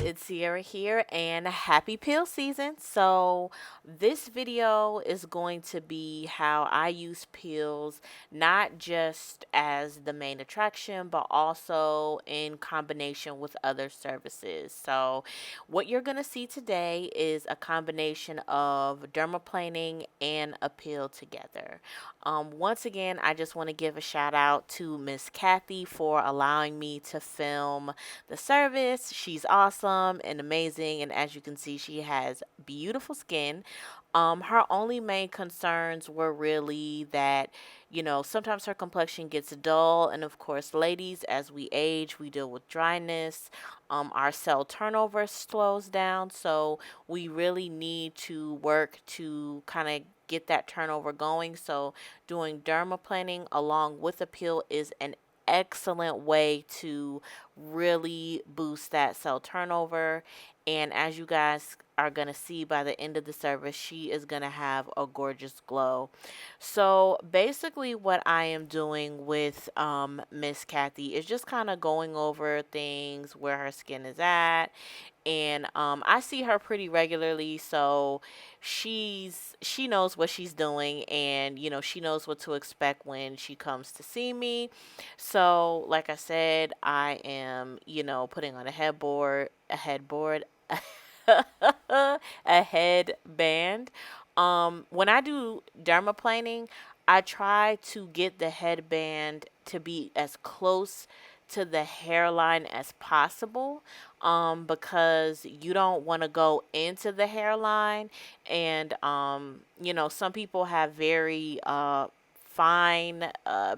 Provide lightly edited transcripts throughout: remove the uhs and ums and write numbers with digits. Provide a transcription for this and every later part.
it's Sierra here, and happy pill season. So, this video is going to be how I use pills not just as the main attraction, but also in combination with other services. So, what you're going to see today is a combination of dermaplaning and a pill together. Once again, I just want to give a shout out to Miss Kathy for allowing me to film the service. She's awesome and amazing, and as you can see, she has beautiful skin. Her only main concerns were really that, sometimes her complexion gets dull, and of course, ladies, as we age, we deal with dryness. Our cell turnover slows down, so we really need to work to kind of get that turnover going. So, doing dermaplaning along with a peel is an excellent way to really boost that cell turnover. And as you guys are going to see by the end of the service, she is going to have a gorgeous glow. So basically, what I am doing with Miss Kathy is just kind of going over things where her skin is at, and I see her pretty regularly, so she knows what she's doing, and she knows what to expect when she comes to see me. So, like I said, I am putting on a headband. When I do dermaplaning, I try to get the headband to be as close to the hairline as possible, because you don't want to go into the hairline. And, some people have very fine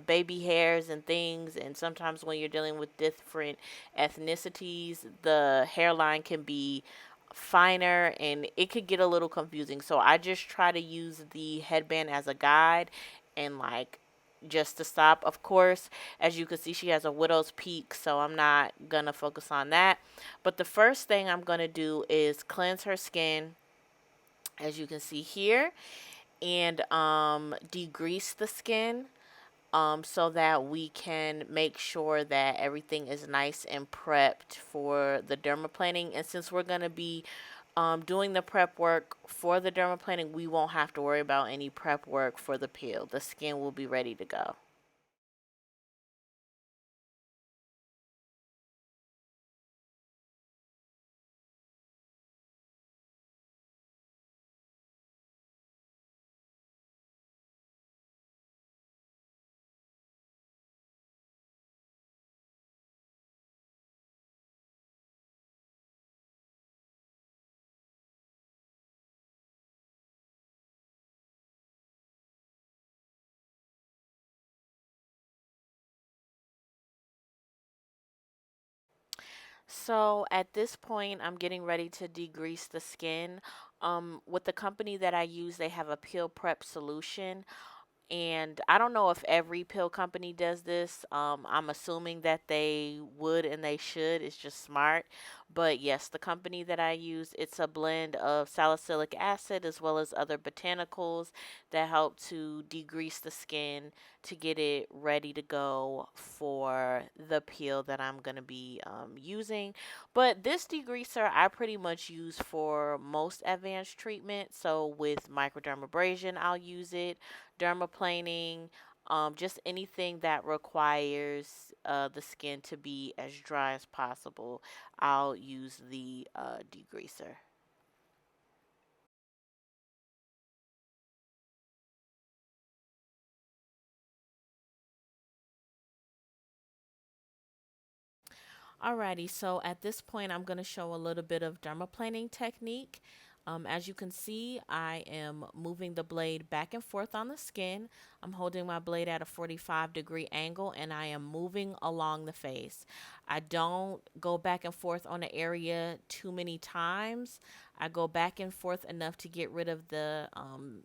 baby hairs and things. And sometimes when you're dealing with different ethnicities, the hairline can be finer and it could get a little confusing. So I just try to use the headband as a guide and like just to stop. Of course, as you can see, she has a widow's peak, so I'm not gonna focus on that. But the first thing I'm gonna do is cleanse her skin, as you can see here, and degrease the skin, so that we can make sure that everything is nice and prepped for the dermaplaning. And since we're going to be doing the prep work for the dermaplaning, we won't have to worry about any prep work for the peel. The skin will be ready to go. So at this point, I'm getting ready to degrease the skin. With the company that I use, they have a peel prep solution. And I don't know if every pill company does this. I'm assuming that they would and they should. It's just smart. But yes, the company that I use, it's a blend of salicylic acid as well as other botanicals that help to degrease the skin to get it ready to go for the peel that I'm going to be using. But this degreaser I pretty much use for most advanced treatment. So with microdermabrasion, I'll use it, dermaplaning, just anything that requires the skin to be as dry as possible, I'll use the degreaser. Alrighty, so at this point, I'm going to show a little bit of dermaplaning technique. As you can see, I am moving the blade back and forth on the skin. I'm holding my blade at a 45-degree angle and I am moving along the face. I don't go back and forth on the area too many times. I go back and forth enough to get rid of the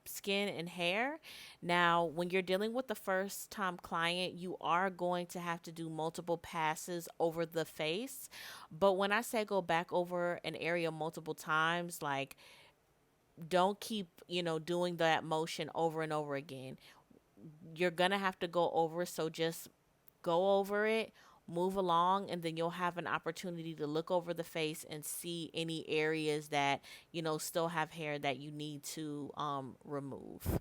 skin and hair. Now, when you're dealing with the first time client, you are going to have to do multiple passes over the face. But when I say go back over an area multiple times, like don't keep, doing that motion over and over again. You're going to have to go over, so just go over it move along, and then you'll have an opportunity to look over the face and see any areas that, still have hair that you need to remove.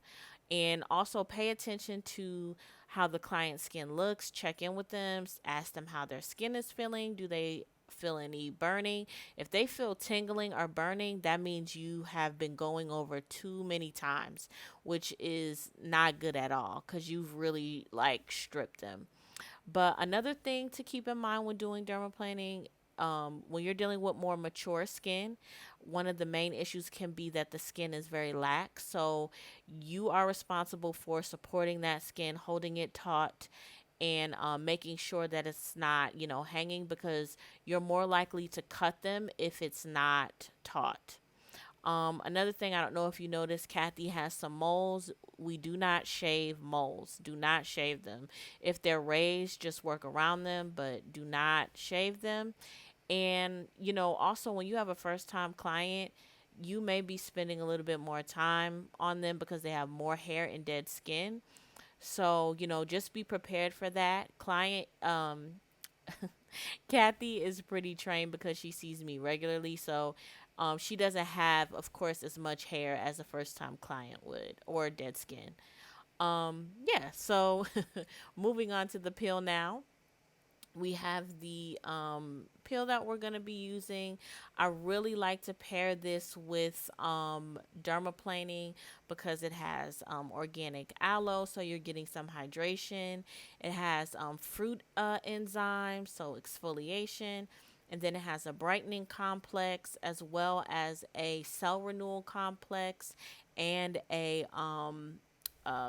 And also pay attention to how the client's skin looks. Check in with them, ask them how their skin is feeling. Do they feel any burning? If they feel tingling or burning, that means you have been going over too many times, which is not good at all because you've really like stripped them. But another thing to keep in mind when doing dermaplaning, when you're dealing with more mature skin, one of the main issues can be that the skin is very lax. So you are responsible for supporting that skin, holding it taut, and making sure that it's not, hanging, because you're more likely to cut them if it's not taut. Another thing, I don't know if you noticed, Kathy has some moles. We do not shave moles. Do not shave them. If they're raised, just work around them, but do not shave them. And, also when you have a first time client, you may be spending a little bit more time on them because they have more hair and dead skin. So, just be prepared for that. Kathy is pretty trained because she sees me regularly. So she doesn't have, of course, as much hair as a first time client would, or dead skin. Yeah, so moving on to the pill now. We have the pill that we're going to be using. I really like to pair this with dermaplaning because it has organic aloe, so you're getting some hydration. It has fruit enzymes, so exfoliation. And then it has a brightening complex as well as a cell renewal complex and a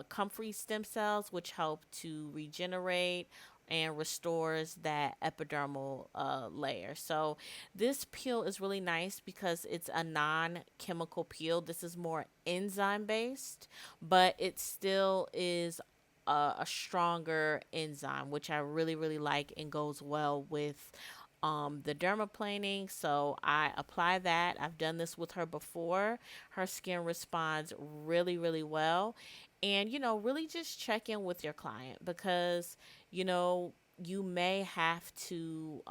comfrey stem cells, which help to regenerate and restores that epidermal layer. So this peel is really nice because it's a non-chemical peel. This is more enzyme based, but it still is a stronger enzyme, which I really, really like and goes well with the dermaplaning. So I apply that. I've done this with her before. Her skin responds really, really well. And, really just check in with your client because, you may have to,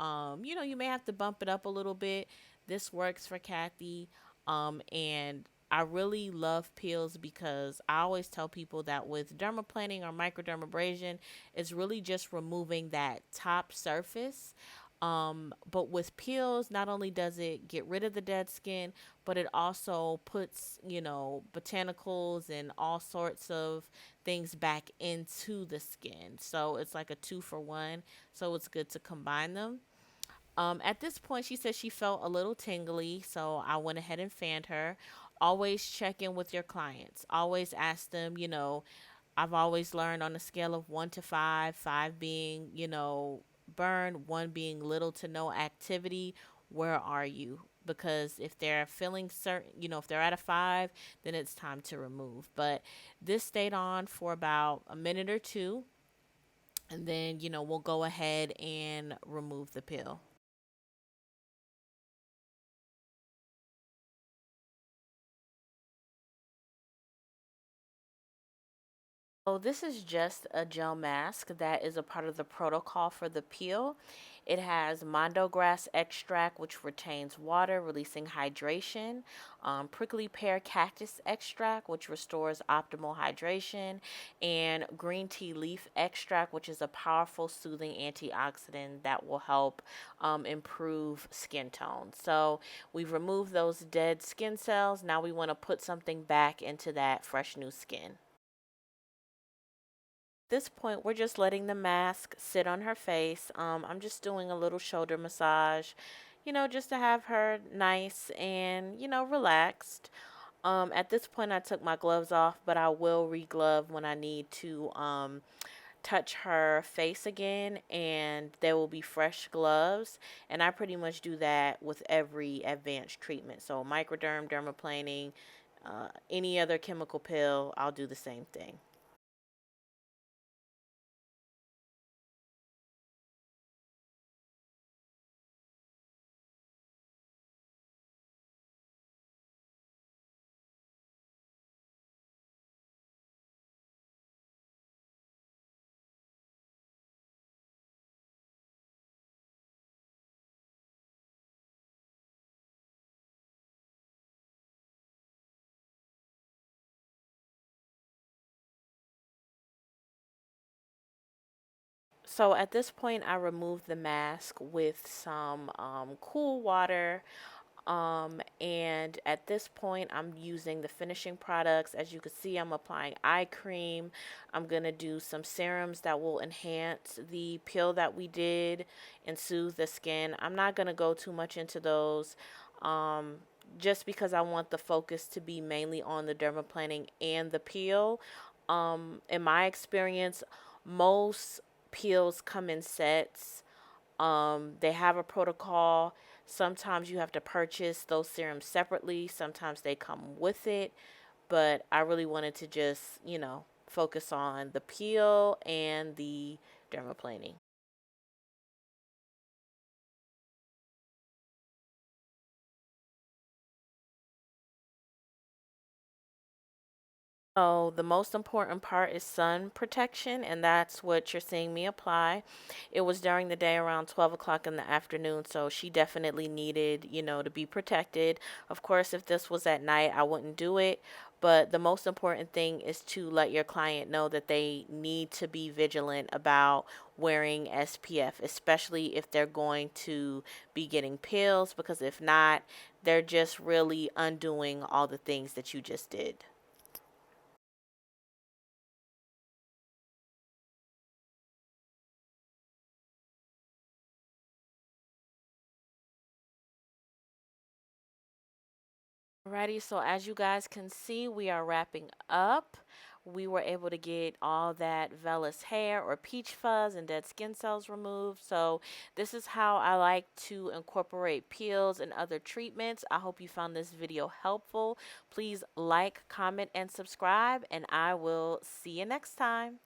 you may have to bump it up a little bit. This works for Kathy. And I really love peels because I always tell people that with dermaplaning or microdermabrasion, it's really just removing that top surface. But with peels, not only does it get rid of the dead skin, but it also puts, botanicals and all sorts of things back into the skin. So it's like a two for one. So it's good to combine them. At this point, she said she felt a little tingly, so I went ahead and fanned her. Always check in with your clients. Always ask them, I've always learned on a scale of 1 to 5, 5 being, burn, 1 being little to no activity, where are you? Because if they're feeling certain, if they're at a 5, then it's time to remove. But this stayed on for about a minute or two, and then, we'll go ahead and remove the pill. So this is just a gel mask that is a part of the protocol for the peel. It has mondo grass extract, which retains water, releasing hydration. Prickly pear cactus extract, which restores optimal hydration. And green tea leaf extract, which is a powerful soothing antioxidant that will help improve skin tone. So we've removed those dead skin cells. Now we want to put something back into that fresh new skin. This point, we're just letting the mask sit on her face. I'm just doing a little shoulder massage, just to have her nice and, relaxed. At this point, I took my gloves off, but I will re-glove when I need to touch her face again, and there will be fresh gloves. And I pretty much do that with every advanced treatment. So microderm, dermaplaning, any other chemical pill, I'll do the same thing. So at this point, I removed the mask with some cool water. And at this point, I'm using the finishing products. As you can see, I'm applying eye cream. I'm going to do some serums that will enhance the peel that we did and soothe the skin. I'm not going to go too much into those. Um, just because I want the focus to be mainly on the dermaplaning and the peel. In my experience, most peels come in sets. They have a protocol. Sometimes you have to purchase those serums separately. Sometimes they come with it. But I really wanted to just, focus on the peel and the dermaplaning. So the most important part is sun protection, and that's what you're seeing me apply. It was during the day around 12 o'clock in the afternoon, so she definitely needed, to be protected. Of course, if this was at night, I wouldn't do it, but the most important thing is to let your client know that they need to be vigilant about wearing SPF, especially if they're going to be getting pills, because if not, they're just really undoing all the things that you just did. Alrighty, so as you guys can see, we are wrapping up. We were able to get all that vellus hair or peach fuzz and dead skin cells removed. So this is how I like to incorporate peels and other treatments. I hope you found this video helpful. Please like, comment, and subscribe, and I will see you next time.